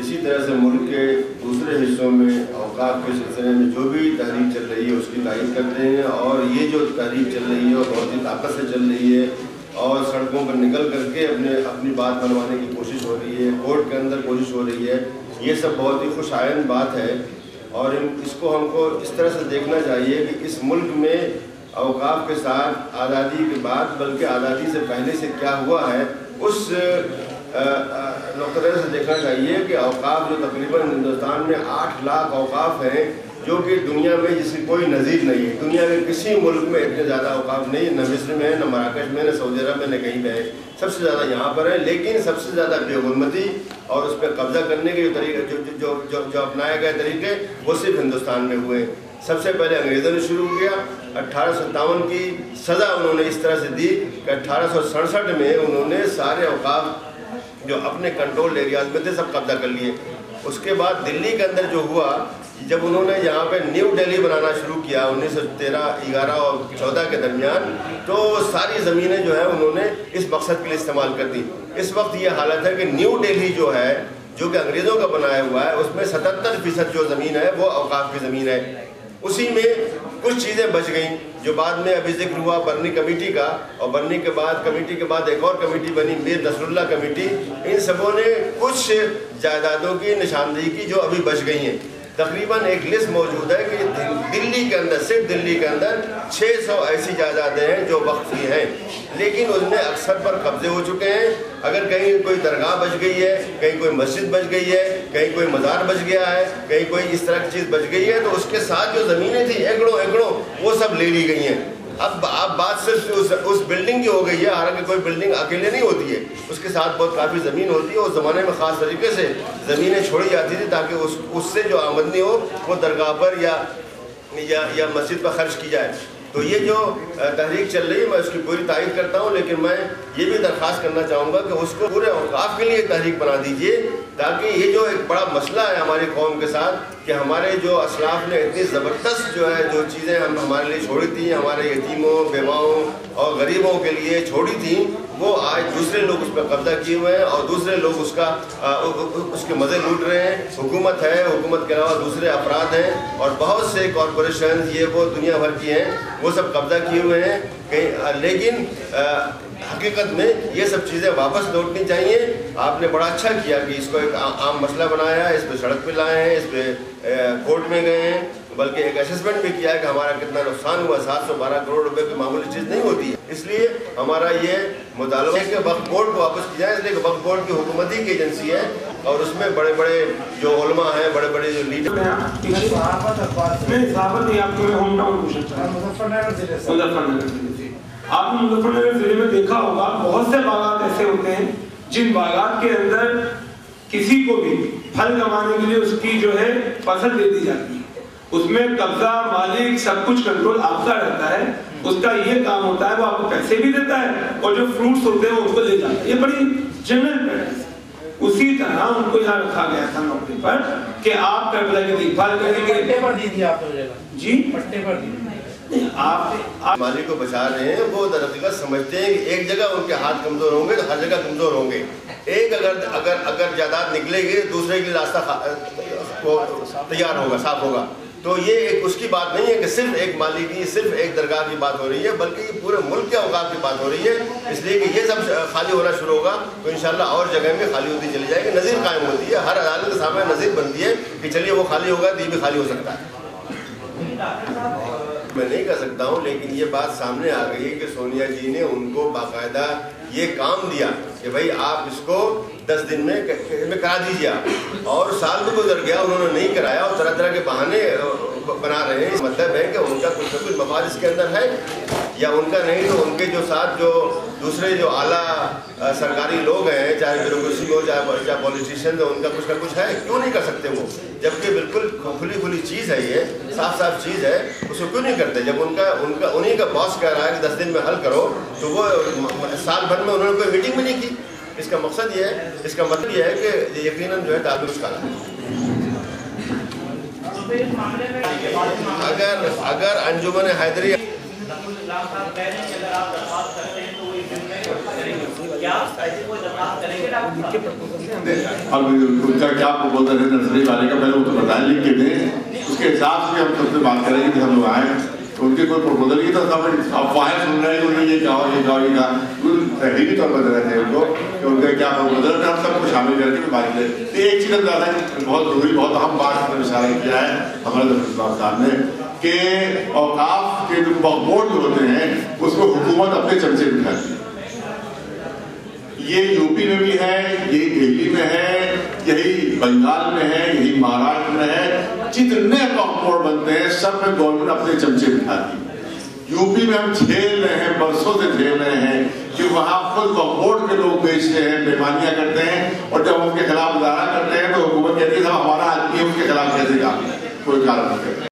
इसी तरह से मुल्क के दूसरे हिस्सों में औकाफ के सिलसिले में जो भी तहरीक चल रही है उसकी तारीफ करते हैं, और ये जो तहरीक चल रही है वो बहुत ही ताकत से चल रही है और सड़कों पर निकल करके अपनी बात मनवाने की कोशिश हो रही है, कोर्ट के अंदर कोशिश हो रही है। ये सब बहुत ही खुशायन बात है और इसको हमको इस तरह से देखना चाहिए कि इस मुल्क में औकाफ के साथ आज़ादी के बाद, बल्कि आज़ादी से पहले से क्या हुआ है उस नुक्ते से देखना चाहिए कि औकाफ जो तकरीबन हिंदुस्तान में 8 लाख औकाफ हैं, जो कि दुनिया में जिसकी कोई नज़ीर नहीं है। दुनिया के किसी मुल्क में इतने ज़्यादा औकाफ नहीं, न मिस्र में है, न मराकश में, न सऊदी अरब में, न कहीं पे है। सबसे ज़्यादा यहाँ पर है, लेकिन सबसे ज़्यादा बेगुरमती और उस पर कब्ज़ा करने के जो तरीके जो अपनाए गए तरीके वो सिर्फ हिंदुस्तान में हुए। सबसे पहले अंग्रेज़ों ने शुरू किया। 1857 की सज़ा उन्होंने इस तरह से दी कि 1867 में उन्होंने सारे औकाफ जो अपने कंट्रोल एरियाज में थे सब कब्जा कर लिए। उसके बाद दिल्ली के अंदर जो हुआ, जब उन्होंने यहाँ पे न्यू दिल्ली बनाना शुरू किया 1913, 11 और 14 के दरमियान, तो सारी ज़मीनें जो है उन्होंने इस मकसद के लिए इस्तेमाल कर दी। इस वक्त ये हालत है कि न्यू दिल्ली जो है, जो कि अंग्रेज़ों का बनाया हुआ है, उसमें 77% जो ज़मीन है वो औकाफ की ज़मीन है। उसी में कुछ चीज़ें बच गईं जो बाद में अभी जिक्र हुआ बर्नी कमेटी का, और बर्नी के बाद कमेटी के बाद एक और कमेटी बनी मीर नसरुल्लाह कमेटी। इन सबों ने कुछ जायदादों की निशानदेही की जो अभी बच गई हैं। तकरीबन एक लिस्ट मौजूद है कि दिल्ली के अंदर, सिर्फ दिल्ली के अंदर 600 ऐसी जायदादें हैं जो वक्फी हैं, लेकिन उनमें अक्सर पर कब्जे हो चुके हैं। अगर कहीं कोई दरगाह बच गई है, कहीं कोई मस्जिद बच गई है, कहीं कोई मज़ार बच गया है, कहीं कोई इस तरह की चीज़ बच गई है, तो उसके साथ जो ज़मीनें थी एकड़ों वो सब ले ली गई हैं। अब बात सिर्फ उस बिल्डिंग की हो गई है, हालांकि कोई बिल्डिंग अकेले नहीं होती है, उसके साथ बहुत काफ़ी ज़मीन होती है। उस ज़माने में ख़ास तरीके से ज़मीनें छोड़ी जाती थी ताकि उससे जो आमदनी हो वो दरगाह पर या मस्जिद पर खर्च की जाए। तो ये जो तहरीक चल रही है मैं उसकी पूरी तारीफ करता हूँ, लेकिन मैं ये भी दरख्वास्त करना चाहूँगा कि उसको पूरे औकाफ के लिए तहरीक बना दीजिए, ताकि ये जो एक बड़ा मसला है हमारी कौम के साथ कि हमारे जो असलाफ ने इतनी ज़बरदस्त जो चीज़ें हमारे लिए छोड़ी थी, हमारे यतीमों, बेवाओं और गरीबों के लिए छोड़ी थी, वो आज दूसरे लोग उस पर कब्जा किए हुए हैं और दूसरे लोग उसके मज़े लूट रहे हैं। हुकूमत है, हुकूमत के अलावा दूसरे अफराद हैं और बहुत से कॉरपोरेशन ये वो दुनिया भर की हैं, वो सब कब्जा किए हुए हैं कहीं। लेकिन हकीकत में ये सब चीज़ें वापस लौटनी चाहिए। आपने बड़ा अच्छा किया कि इसको एक आम मसला बनाया है, इस पर सड़क पे लाए हैं, इस पर कोर्ट में गए हैं, बल्कि एक असेसमेंट भी किया है कि हमारा कितना नुकसान हुआ। 712 करोड़ रुपए की मामूली चीज़ नहीं होती है। इसलिए हमारा ये मुतालबा है कि वक्फ बोर्ड को वापस किया जाए, इसलिए वक्फ बोर्ड की हुकूमती की एजेंसी है और उसमें बड़े बड़े जो उलमा हैं, बड़े बड़े जो लीडर हैं। आपने मुजफ्फरनगर जिले में देखा होगा बहुत से बागात ऐसे होते हैं जिन बागात के अंदर किसी को भी फल कमाने के लिए उसकी जो है फसल दे दी जाती है, उसमें कब्जा, मालिक, सब कुछ कंट्रोल आपका रहता है। उसका ये काम होता है वो आपको पैसे भी देता है और जो फ्रूट्स होते हैं उनको ले जाता है। ये बड़ी जनरल प्रैक्टिस है। उसी तरह उनको यहाँ रखा गया था नौकरी पर कि आप करबला की देखभाल करेंगे। पट्टे पर दी थी आपने जी, पट्टे पर दी। आप मालिक को बचा रहे हैं, वो दरअसल समझते हैं कि एक जगह उनके हाथ कमजोर होंगे तो हर जगह कमजोर होंगे। एक अगर जायदाद निकलेगी दूसरे के लिए रास्ता तैयार होगा, साफ होगा। तो ये एक उसकी बात नहीं है कि सिर्फ एक मालिक की, सिर्फ एक दरगाह की बात हो रही है, बल्कि ये पूरे मुल्क के औकाफ की बात हो रही है। इसलिए कि ये सब खाली होना शुरू होगा तो इंशाल्लाह और जगह में खाली होती चली जाएगी, नज़ीर कायम होती है। हर अदालत के सामने नज़ीर बनती है कि चलिए वो खाली होगा तो ये भी खाली हो सकता है। मैं नहीं कह सकता हूँ, लेकिन ये बात सामने आ गई है कि सोनिया जी ने उनको बाकायदा ये काम दिया कि भाई आप इसको 10 दिन में करा दीजिए, और साल भी गुजर गया उन्होंने नहीं कराया और तरह तरह के बहाने बना रहे हैं। मतलब है कि उनका कुछ न कुछ मफाद इसके अंदर है, या उनका नहीं तो उनके जो साथ जो दूसरे जो आला सरकारी लोग हैं, चाहे ब्यूरोक्रेसी हो चाहे पॉलिटिशियन हो, उनका कुछ ना कुछ है। क्यों नहीं कर सकते वो, जबकि बिल्कुल खुली चीज़ है, ये साफ चीज़ है, उसको क्यों नहीं करते? जब उनका उन्हीं का बॉस कह रहा है कि 10 दिन में हल करो, तो वो साल भर में उन्होंने कोई मीटिंग भी नहीं की। इसका मकसद ये है, इसका मतलब ये है कि यकीनन जो है ताल्लुक का अगर अंजुमन हैदरी अब उनका क्या प्रपोजल है नर्सरी वाले का, पहले वो तो बताएं, लिख के दें, उसके हिसाब से हम सबसे बात करेंगे कि हम लोग आए तो उनके कोई प्रपोजल नहीं था। सब अफवाहें सुन रहे हैं कि उन्हें ये कहा ये कहा ये कहा, तहरीरी तौर पर दे रहे थे उनको कि उनका क्या प्रपोजल है, हम सबको शामिल करके बात करें। तो एक चीज़ ज़्यादा बहुत जरूरी बहुत अहम बात पर इशारा किया है हमारे दफ्तर साहब ने कि औकाफ के जो बोर्ड जो होते हैं उसको हुकूमत अपने चमचे बिठाती है। ये यूपी में भी है, यही दिल्ली में है, यही बंगाल में है, यही महाराष्ट्र में है, जितने वक्फ बोर्ड बनते हैं सब में गवर्नमेंट अपने चमचे बिठाती है। यूपी में हम झेल रहे हैं, बरसों से झेल रहे हैं कि वहां खुद वक्फ बोर्ड के लोग बेचते हैं, बेईमानियां करते हैं, और जब उनके खिलाफ मुजाहरा करते हैं तो हुकूमत कहती है हमारा आदमी है, उसके खिलाफ कैसे काम कोई कारण नहीं करते।